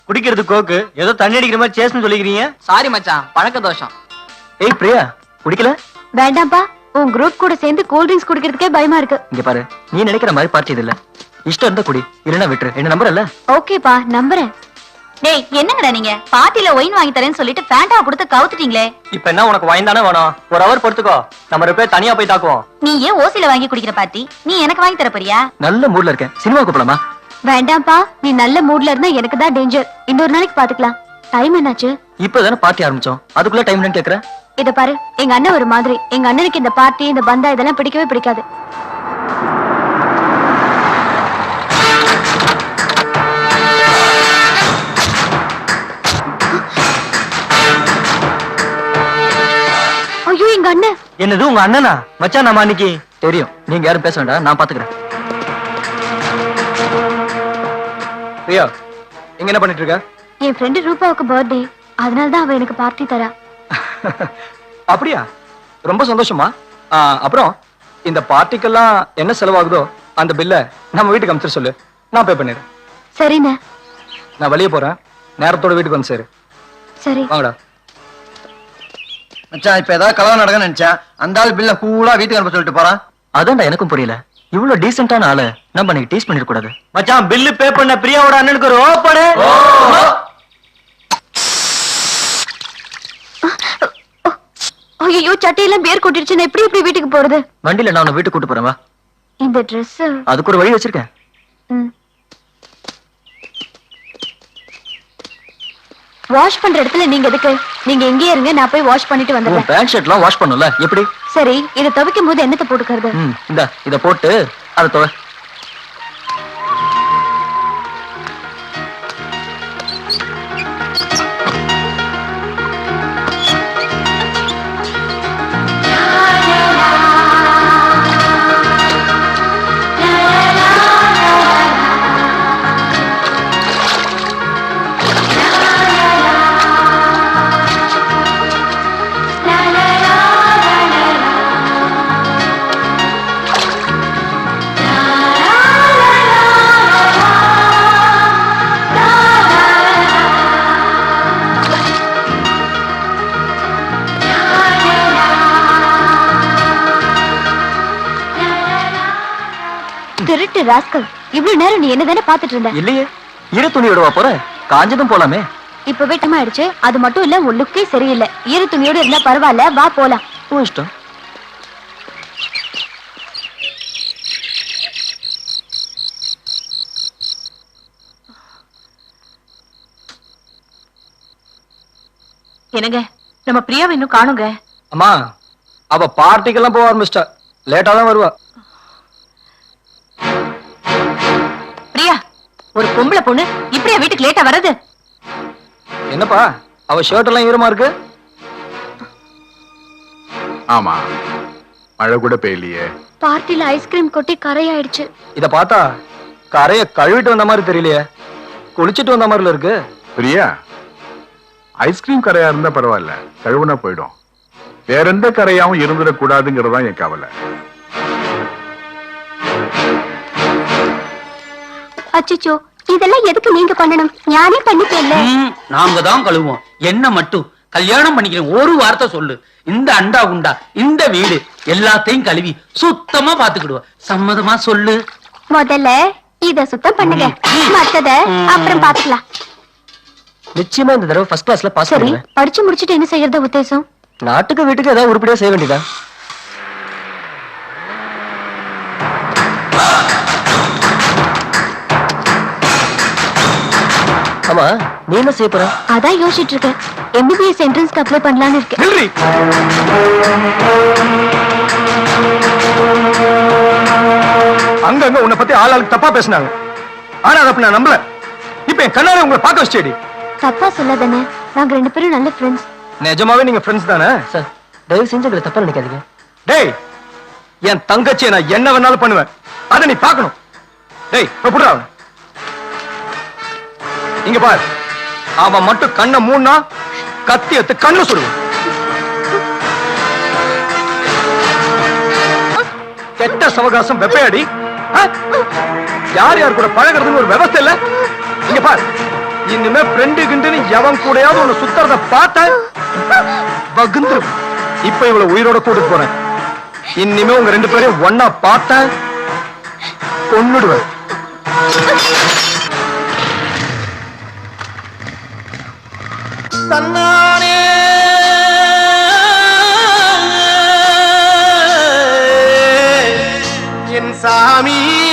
குடிக்கிறது கோக்கு, ஏதோ தண்ணி அடிக்கிற மாதிரி சேஸ்னு சொல்லிக்கிறீங்க. சாரி மச்சான், பழக்க தோஷம். ஏய் பிரியா, குடிக்கல? வேண்டாம்ப்பா, உன் குரூப் கூட சேர்ந்து கூல் ட்ரிங்க்ஸ் குடிக்கிறதுக்கே பயமா இருக்கு. இங்க பாரு, நீ நினைக்கிற மாதிரி பார்ட்டி இது இல்ல. இஷ்டம் இருந்தா குடி, இல்லன்னா விட்டுரு. என்ன நம்புறல்ல? ஓகேப்பா, நம்புறேன். டேய் என்னங்கடா நீங்க பார்ட்டில ஒயின் வாங்கி தரேன்னு சொல்லிட்டு ஃபேண்டா கொடுத்து கவுத்துட்டீங்களே. இப்ப என்ன உனக்கு வாங்கி தானே வேணும்? ஒரு ஹவர் பொறுத்துக்கோ, நம்ம ரெண்டு பேர் தனியா போய் தாக்குவோம். நீ ஏன் ஓசில வாங்கி குடிக்கிற பார்ட்டி நீ எனக்கு வாங்கி தர போறியா? நல்ல மூட்ல இருக்கேன், சினிமா கூப்பிடலாமா? வேண்டாம்ப்பா, நீ நல்ல மூட்ல இருந்தா எனக்கு தான் டேஞ்சர். இன்னொரு நாளைக்கு பாத்துக்கலாம். டைம் என்னாச்சு? இப்பதானே பார்ட்டி ஆரம்பிச்சோம், அதுக்குள்ள டைம் என்னன்னு கேக்குற? இத பாரு, எங்க அண்ணன் ஒரு மாதிரி. எங்க அண்ணனுக்கு இந்த பார்ட்டி இந்த பந்தா இதெல்லாம் பிடிக்கவே பிடிக்காது. ஐயோ, எங்க அண்ணன். என்னது உங்க அண்ணனா? மச்சான் நம்ம அன்னைக்கு தெரியும். நீங்க யாரும் பேச வேண்டாம், நான் பாத்துக்கிறேன். பிரியா, இங்க என்ன பண்ணிட்டு இருக்க? என் ஃப்ரெண்டு ரூபாவுக்கு பர்த்டே, அதனாலதான் அவ எனக்கு பார்ட்டி தரா. அப்படியா? ரொம்ப சந்தோஷமா. அப்புறம் இந்த பார்ட்டிக்கெல்லாம் என்ன செலவாகுதோ அந்த பில்ல நம்ம வீட்டுக்கு அனுப்பிச்சு சொல்லு, நான் பே பண்ணிடுறேன். சரிண்ணே. நான் வெளியே போறேன், நேரத்தோட வீட்டுக்கு வந்து சேரு. சரி வாங்கடா. மச்சான், இப்ப ஏதாவது கலவரம் நடக்குன்னு நினைச்சேன். அந்த ஆள் பில்ல கூலா வீட்டுக்கு அனுப்ப சொல்லிட்டு போறான். அதான்டா எனக்கும் புரியல. இவ்வளவு டீசென்டான ஆளு நம்ம நீங்க டீஸ் பண்ணிட கூடாது. மச்சான், பில்லு பே பண்ண பிரியாவோட அண்ணனுக்கு ஒரு ஓப்பனு. ஐயோ, சட்டையெல்லாம் பேர் கொட்டிடுச்சு. எப்படி எப்படி வீட்டுக்கு போறது? வண்டியில நான் உன்னை வீட்டுக்கு கூட்டு போறேன், வா. இந்த ட்ரெஸ் அதுக்கு ஒரு வழி வச்சிருக்கேன். வாஷ் பண்ற இடத்துல நீங்க எதுக்கு? நீங்க எங்கேயே இருங்க, நான் போய் வாஷ் பண்ணிட்டு வந்துடுறேன். பேண்ட் ஷர்ட்லாம் வாஷ் பண்ணல எப்படி? சரி, இத துவைக்கும் போது என்னத்தை போட்டுக்கிறது? இந்த இத போட்டு அதை துவை. திருட்டு ராஸ்கல், இவ்வளவு நேரம் நீ என்ன தானே பாத்துட்டு இருந்த? இல்லையே, ஈர துணியோட வா போற, காஞ்சதும் போலாமே. இப்ப வெட்டமா ஆயிடுச்சு. அது மட்டும் இல்ல, உன் லுக்கே சரியில்லை. ஈர துணியோட இருந்தா பரவாயில்ல, வா போலாம். உன் இஷ்டம். என்னங்க, நம்ம பிரியாவை இன்னும் காணுங்க. அம்மா, அவ பார்ட்டிக்கெல்லாம் போக ஆரம்பிச்சிட்டா. லேட்டா தான் வருவா. பிரியா, ஒரு பொம்பளை பொண்ணு இப்படியா வீட்டுக்கு லேட்டா வர்றது? என்னப்பா, அவ ஷர்ட் எல்லாம் ஈரமா இருக்கு. ஆமா, மழை கூட பெய்யலையே. பார்ட்டில ஐஸ்கிரீம் கொட்டி கரையாயிடுச்சு. இத பார்த்தா கரைய கழுவிட்டு வந்த மாதிரி தெரியலையே, குளிச்சிட்டு வந்த மாதிரில இருக்கு. பிரியா, ஐஸ்கிரீம் கரையா இருந்தா பரவாயில்ல, கழுவுனா போயிடும். வேற எந்த கரையாவும் இருந்துடக்கூடாதுங்கிறதான் என் கவலை. அச்சச்சோ, இதெல்லாம் எதுக்கு நீங்க பண்ணணும்? ஞானே பண்ணிக்கல. நாங்க தான் கழுவோம். என்ன மட்டும் கல்யாணம் பண்ணிக்கிறேன் ஒரு வார்த்தை சொல்லு. இந்த அண்டா குண்டா இந்த வீடு எல்லாத்தையும் கழுவி சுத்தமா பாத்துக்கிடுவோம். சம்மதமா சொல்லு. முதல்ல இத சுத்தம் பண்ணுங்க, மத்தத அப்புறம் பாத்துக்கலாம். நிச்சயமா இந்த தடவை ஃபர்ஸ்ட் கிளாஸ்ல பாஸ் சரி, பண்ணுவேன். படிச்சு முடிச்சிட்டு என்ன செய்யறது உத்தேசம்? நாட்டுக்கு வீட்டுக்கு ஏதாவது உருப்படியா செய்ய வேண்டியதா? ஆமா, நீ என்ன செய்ய போற? அதான் யோசிச்சுட்டு இருக்கேன். எம்பிபிஎஸ் என்ட்ரன்ஸ்க்கு அப்ளை பண்ணலாம்னு இருக்கேன். அங்க உன்னை பத்தி ஆளாளுக்கு தப்பா பேசினாங்க. ஆனா அதை நான் நம்பல. இப்ப என் கண்ணால உங்களை பார்க்க வச்சேடி. தப்பா சொல்லாதானே, நாங்க ரெண்டு பேரும் நல்ல ஃப்ரெண்ட்ஸ். நிஜமாவே நீங்க ஃப்ரெண்ட்ஸ் தானே? சார், தயவு செஞ்சு தப்பா நினைக்காதீங்க. டேய், என் தங்கச்சியை நான் என்ன வேணாலும் பண்ணுவேன், அதை நீ பார்க்கணும். டேய், புடுறா அவனை. இங்க பாரு, அவன் மட்டும் கண்ணை மூணா கத்தி எடுத்து கண்ணு சுடுவான். கெட்ட சவகாசம் வெப்பையாடி. யார் யார் கூட பழகிறதுன்னு ஒரு விவசாய இல்ல. இங்க பாரு, இனிமே ஃப்ரெண்டு கிண்டுன்னு எவன் கூடயாவது உன்னை சுத்துறத பார்த்த வகுந்துரும். இப்ப இவ்வளவு உயிரோட கூட்டிட்டு போறேன். இனிமே உங்க ரெண்டு பேரையும் ஒன்னா பார்த்த கொன்னுடுவேன். தன்னானே என் சாமியே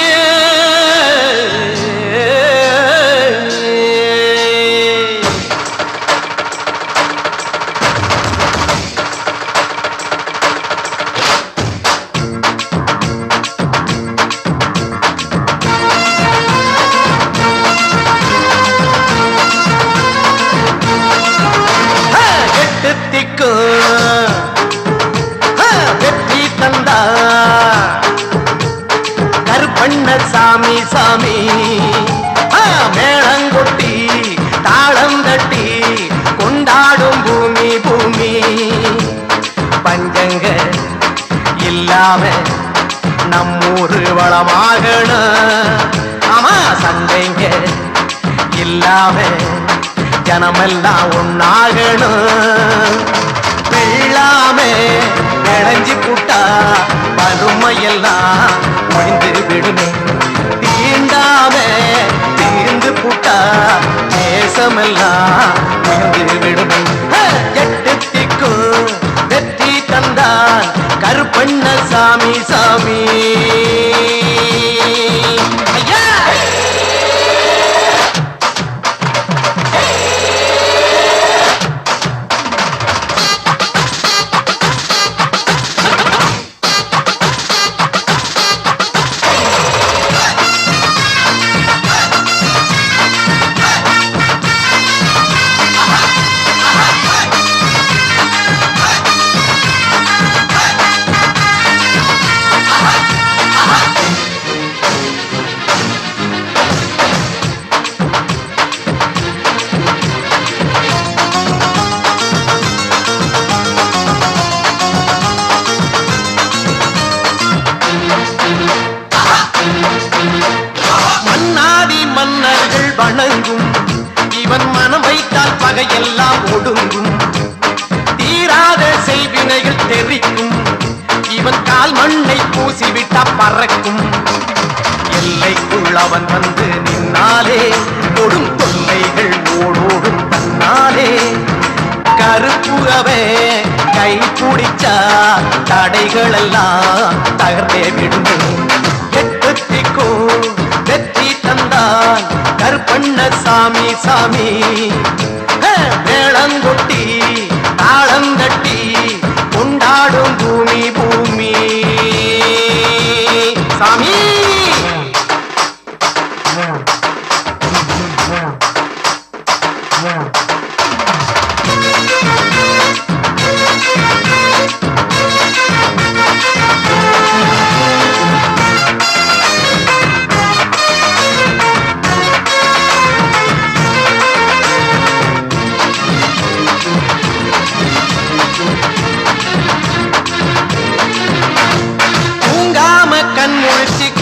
வெற்றி தந்தா கருப்பண்ண சாமி சாமி மேளங்கொட்டி தாளம் தட்டி கொண்டாடும் பூமி பூமி பஞ்சங்க இல்லாம நம்மூரு வளமாகணும். ஆமா சந்தைங்க இல்லாம ஜனமெல்லாம் ஒன்னாகணும். வெள்ளாமே விளைஞ்சி புட்டா பருமையெல்லாம் ஒழிந்து விடுமே. தீண்டாமே தீர்ந்து புட்டா தேசமெல்லாம் உயர்ந்து விடுமே. எட்டு திக்கும் வெற்றி தந்தான் கருப்பண்ண சாமி சாமி. மன்னர்கள் வணங்கும் இவன் மனம் வைத்தால் பகையெல்லாம் ஒடுங்கும். தீராத செய்வினைகள் தெரிக்கும் இவன் கால் மண்ணை பூசிவிட்டா பறக்கும். எல்லைக்குள் அவன் வந்து நின்னாலே கொடும் தொல்லைகள் ஓடோடும் தன்னாலே. கருப்புகவே கை பிடிச்சா தடைகள் எல்லாம் தகர்ந்தே விடும். எட்டுத்திக்கும் வெற்றி தந்தான் கருப்பண்ண சாமி சாமி. மேளங்கொட்டி தாளம் தட்டி கொண்டாடும் பூமி பூமி சாமி.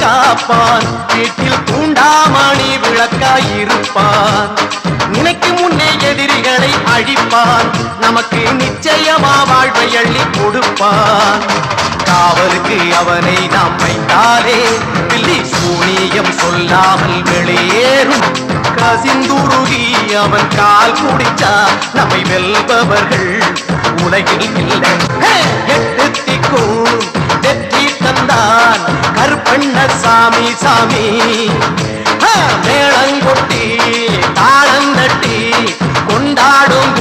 காப்பான் வீட்டில் தூண்டாமணி விளக்காயிருப்பான். நினைக்கு முன்னே எதிரிகளை அழிப்பான். நமக்கு நிச்சயமா வாழ்வை அள்ளி கொடுப்பான். காவலுக்கு அவனை நாம் வைத்தாலே பில்லி சூனியம் சொல்லாமல் வெளியேறும். கசிந்துருகி அவன் கால் குடிச்சா நம்மை வெல்பவர்கள் உலகில் இல்லை. எட்டு திக்கும் வெற்றி தந்தான் கருப்பண்ண சாமி சாமி. மேளங்கொட்டி தாளம் தட்டி கொண்டாடும்